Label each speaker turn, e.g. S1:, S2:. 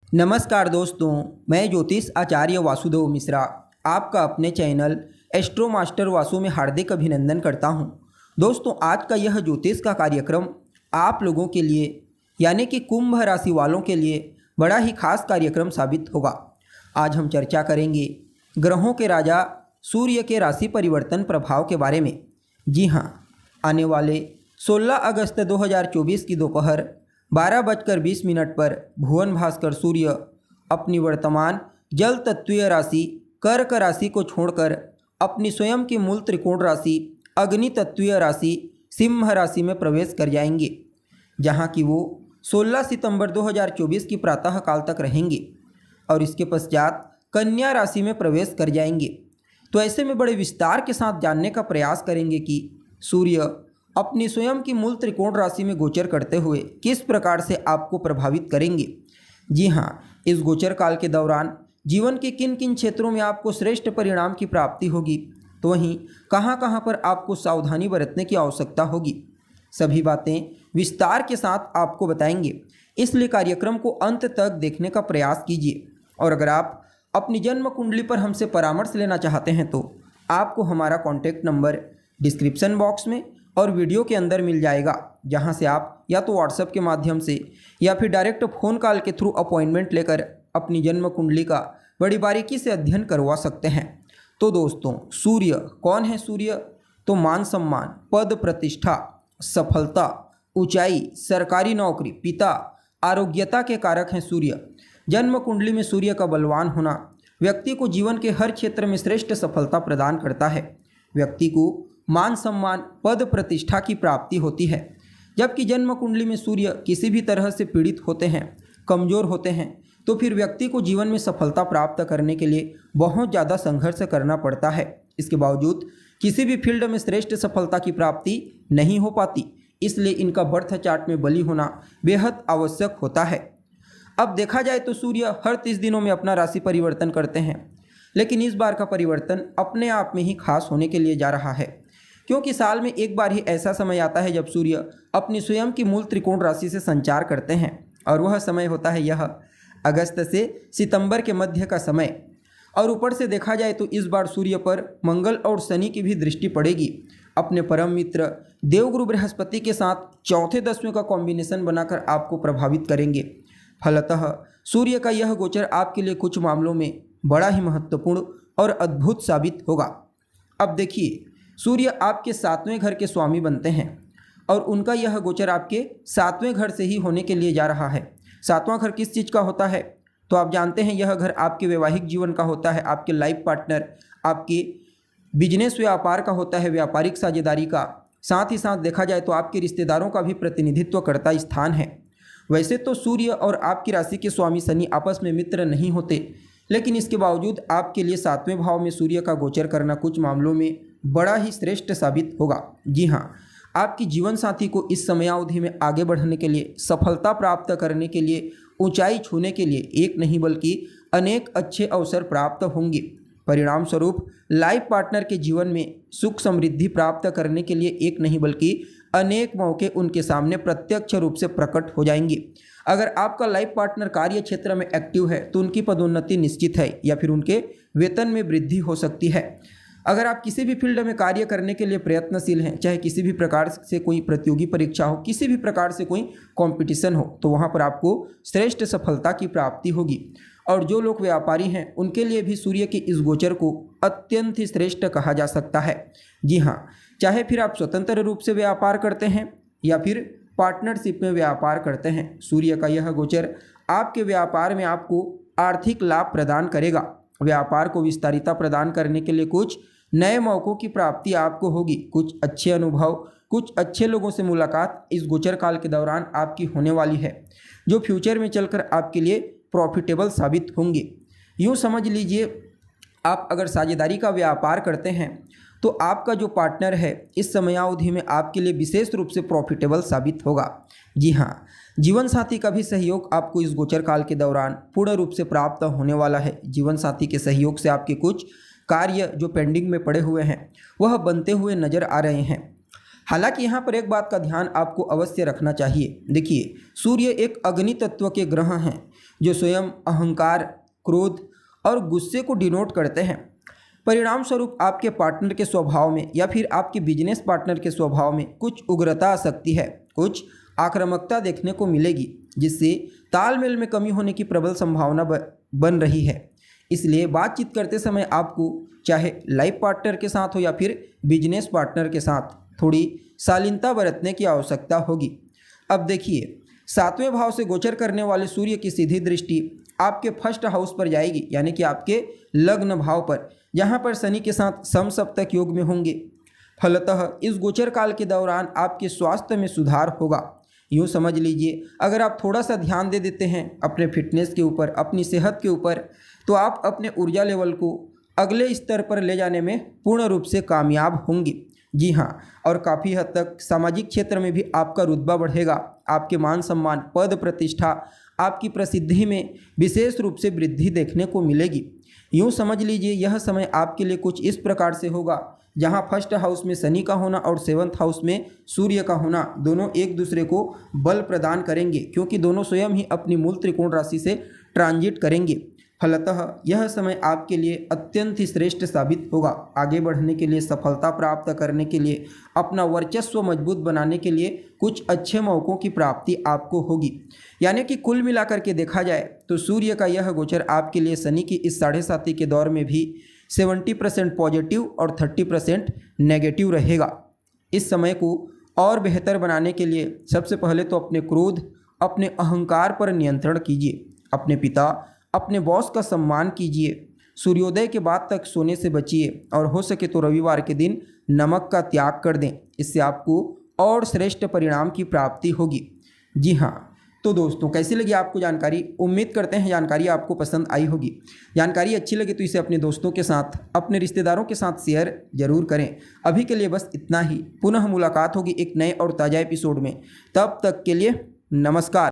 S1: नमस्कार दोस्तों, मैं ज्योतिष आचार्य वासुदेव मिश्रा आपका अपने चैनल एस्ट्रो मास्टर वासु में हार्दिक अभिनंदन करता हूं। दोस्तों, आज का यह ज्योतिष का कार्यक्रम आप लोगों के लिए यानी कि कुंभ राशि वालों के लिए बड़ा ही खास कार्यक्रम साबित होगा। आज हम चर्चा करेंगे ग्रहों के राजा सूर्य के राशि परिवर्तन प्रभाव के बारे में। जी हाँ, आने वाले 16 अगस्त 2024 की दोपहर 12:20 पर भुवन भास्कर सूर्य अपनी वर्तमान जल तत्वीय राशि कर्क राशि को छोड़कर अपनी स्वयं की मूल त्रिकोण राशि अग्नि तत्वीय राशि सिंह राशि में प्रवेश कर जाएंगे, जहां कि वो 16 सितंबर 2024 की प्रातः काल तक रहेंगे और इसके पश्चात कन्या राशि में प्रवेश कर जाएंगे। तो ऐसे में बड़े विस्तार के साथ जानने का प्रयास करेंगे कि सूर्य अपनी स्वयं की मूल त्रिकोण राशि में गोचर करते हुए किस प्रकार से आपको प्रभावित करेंगे। जी हाँ, इस गोचर काल के दौरान जीवन के किन किन क्षेत्रों में आपको श्रेष्ठ परिणाम की प्राप्ति होगी, तो वहीं कहाँ कहाँ पर आपको सावधानी बरतने की आवश्यकता होगी, सभी बातें विस्तार के साथ आपको बताएंगे। इसलिए कार्यक्रम को अंत तक देखने का प्रयास कीजिए। और अगर आप अपनी जन्म कुंडली पर हमसे परामर्श लेना चाहते हैं तो आपको हमारा कॉन्टैक्ट नंबर डिस्क्रिप्शन बॉक्स में और वीडियो के अंदर मिल जाएगा, जहां से आप या तो व्हाट्सएप के माध्यम से या फिर डायरेक्ट फ़ोन कॉल के थ्रू अपॉइंटमेंट लेकर अपनी जन्म कुंडली का बड़ी बारीकी से अध्ययन करवा सकते हैं। तो दोस्तों, सूर्य कौन है? सूर्य तो मान सम्मान, पद प्रतिष्ठा, सफलता, ऊंचाई, सरकारी नौकरी, पिता, आरोग्यता के कारक हैं सूर्य। जन्म कुंडली में सूर्य का बलवान होना व्यक्ति को जीवन के हर क्षेत्र में श्रेष्ठ सफलता प्रदान करता है। व्यक्ति को मान सम्मान, पद प्रतिष्ठा की प्राप्ति होती है। जबकि जन्म कुंडली में सूर्य किसी भी तरह से पीड़ित होते हैं, कमज़ोर होते हैं, तो फिर व्यक्ति को जीवन में सफलता प्राप्त करने के लिए बहुत ज़्यादा संघर्ष करना पड़ता है। इसके बावजूद किसी भी फील्ड में श्रेष्ठ सफलता की प्राप्ति नहीं हो पाती। इसलिए इनका बर्थ चार्ट में बली होना बेहद आवश्यक होता है। अब देखा जाए तो सूर्य हर 30 दिनों में अपना राशि परिवर्तन करते हैं, लेकिन इस बार का परिवर्तन अपने आप में ही खास होने के लिए जा रहा है, क्योंकि साल में एक बार ही ऐसा समय आता है जब सूर्य अपनी स्वयं की मूल त्रिकोण राशि से संचार करते हैं, और वह समय होता है यह अगस्त से सितंबर के मध्य का समय। और ऊपर से देखा जाए तो इस बार सूर्य पर मंगल और शनि की भी दृष्टि पड़ेगी। अपने परम मित्र देवगुरु बृहस्पति के साथ चौथे 10वें का कॉम्बिनेशन बनाकर आपको प्रभावित करेंगे। फलतः सूर्य का यह गोचर आपके लिए कुछ मामलों में बड़ा ही महत्वपूर्ण और अद्भुत साबित होगा। अब देखिए, सूर्य आपके 7वें घर के स्वामी बनते हैं और उनका यह गोचर आपके 7वें घर से ही होने के लिए जा रहा है। 7वां घर किस चीज़ का होता है? तो आप जानते हैं, यह घर आपके वैवाहिक जीवन का होता है, आपके लाइफ पार्टनर, आपके बिजनेस व्यापार का होता है, व्यापारिक साझेदारी का। साथ ही साथ देखा जाए तो आपके रिश्तेदारों का भी प्रतिनिधित्व करता स्थान है। वैसे तो सूर्य और आपकी राशि के स्वामी शनि आपस में मित्र नहीं होते, लेकिन इसके बावजूद आपके लिए 7वें भाव में सूर्य का गोचर करना कुछ मामलों में बड़ा ही श्रेष्ठ साबित होगा। जी हाँ, आपकी जीवन साथी को इस समयावधि में आगे बढ़ने के लिए, सफलता प्राप्त करने के लिए, ऊंचाई छूने के लिए एक नहीं बल्कि अनेक अच्छे अवसर प्राप्त होंगे। परिणाम स्वरूप लाइफ पार्टनर के जीवन में सुख समृद्धि प्राप्त करने के लिए एक नहीं बल्कि अनेक मौके उनके सामने प्रत्यक्ष रूप से प्रकट हो जाएंगे। अगर आपका लाइफ पार्टनर कार्य क्षेत्र में एक्टिव है तो उनकी पदोन्नति निश्चित है या फिर उनके वेतन में वृद्धि हो सकती है। अगर आप किसी भी फील्ड में कार्य करने के लिए प्रयत्नशील हैं, चाहे किसी भी प्रकार से कोई प्रतियोगी परीक्षा हो, किसी भी प्रकार से कोई कंपटीशन हो, तो वहाँ पर आपको श्रेष्ठ सफलता की प्राप्ति होगी। और जो लोग व्यापारी हैं उनके लिए भी सूर्य के इस गोचर को अत्यंत ही श्रेष्ठ कहा जा सकता है। जी हाँ, चाहे फिर आप स्वतंत्र रूप से व्यापार करते हैं या फिर पार्टनरशिप में व्यापार करते हैं, सूर्य का यह गोचर आपके व्यापार में आपको आर्थिक लाभ प्रदान करेगा। व्यापार को विस्तारिता प्रदान करने के लिए कुछ नए मौक़ों की प्राप्ति आपको होगी। कुछ अच्छे अनुभव, कुछ अच्छे लोगों से मुलाकात इस गोचर काल के दौरान आपकी होने वाली है, जो फ्यूचर में चलकर आपके लिए प्रॉफिटेबल साबित होंगे। यूँ समझ लीजिए, आप अगर साझेदारी का व्यापार करते हैं तो आपका जो पार्टनर है इस समयावधि में आपके लिए विशेष रूप से प्रॉफिटेबल साबित होगा। जी हाँ, जीवन साथी का भी सहयोग आपको इस गोचर काल के दौरान पूर्ण रूप से प्राप्त होने वाला है। जीवन साथी के सहयोग से आपके कुछ कार्य जो पेंडिंग में पड़े हुए हैं वह बनते हुए नजर आ रहे हैं। हालांकि यहाँ पर एक बात का ध्यान आपको अवश्य रखना चाहिए। देखिए, सूर्य एक अग्नि तत्व के ग्रह हैं, जो स्वयं अहंकार, क्रोध और गुस्से को डिनोट करते हैं। परिणाम स्वरूप आपके पार्टनर के स्वभाव में या फिर आपके बिजनेस पार्टनर के स्वभाव में कुछ उग्रता आ सकती है, कुछ आक्रामकता देखने को मिलेगी, जिससे तालमेल में कमी होने की प्रबल संभावना बन रही है। इसलिए बातचीत करते समय आपको चाहे लाइफ पार्टनर के साथ हो या फिर बिजनेस पार्टनर के साथ थोड़ी शालीनता बरतने की आवश्यकता होगी। अब देखिए, 7वें भाव से गोचर करने वाले सूर्य की सीधी दृष्टि आपके फर्स्ट हाउस पर जाएगी, यानी कि आपके लग्न भाव पर, जहाँ पर शनि के साथ समसप्तक योग में होंगे। फलतः इस गोचर काल के दौरान आपके स्वास्थ्य में सुधार होगा। यूँ समझ लीजिए, अगर आप थोड़ा सा ध्यान दे देते हैं अपने फिटनेस के ऊपर, अपनी सेहत के ऊपर, तो आप अपने ऊर्जा लेवल को अगले स्तर पर ले जाने में पूर्ण रूप से कामयाब होंगे। जी हाँ, और काफ़ी हद तक सामाजिक क्षेत्र में भी आपका रुतबा बढ़ेगा। आपके मान सम्मान, पद प्रतिष्ठा, आपकी प्रसिद्धि में विशेष रूप से वृद्धि देखने को मिलेगी। यूँ समझ लीजिए, यह समय आपके लिए कुछ इस प्रकार से होगा, जहाँ फर्स्ट हाउस में शनि का होना और 7th हाउस में सूर्य का होना दोनों एक दूसरे को बल प्रदान करेंगे, क्योंकि दोनों स्वयं ही अपनी मूल त्रिकोण राशि से ट्रांजिट करेंगे। फलतः यह समय आपके लिए अत्यंत ही श्रेष्ठ साबित होगा। आगे बढ़ने के लिए, सफलता प्राप्त करने के लिए, अपना वर्चस्व मजबूत बनाने के लिए कुछ अच्छे मौक़ों की प्राप्ति आपको होगी। यानी कि कुल मिलाकर के देखा जाए तो सूर्य का यह गोचर आपके लिए शनि की इस 7.5 के दौर में भी 70% पॉजिटिव और 30% नेगेटिव रहेगा। इस समय को और बेहतर बनाने के लिए सबसे पहले तो अपने क्रोध, अपने अहंकार पर नियंत्रण कीजिए। अपने पिता, अपने बॉस का सम्मान कीजिए। सूर्योदय के बाद तक सोने से बचिए और हो सके तो रविवार के दिन नमक का त्याग कर दें। इससे आपको और श्रेष्ठ परिणाम की प्राप्ति होगी। जी हाँ, तो दोस्तों, कैसी लगी आपको जानकारी? उम्मीद करते हैं जानकारी आपको पसंद आई होगी। जानकारी अच्छी लगे तो इसे अपने दोस्तों के साथ, अपने रिश्तेदारों के साथ शेयर जरूर करें। अभी के लिए बस इतना ही। पुनः मुलाकात होगी एक नए और ताज़ा एपिसोड में। तब तक के लिए नमस्कार।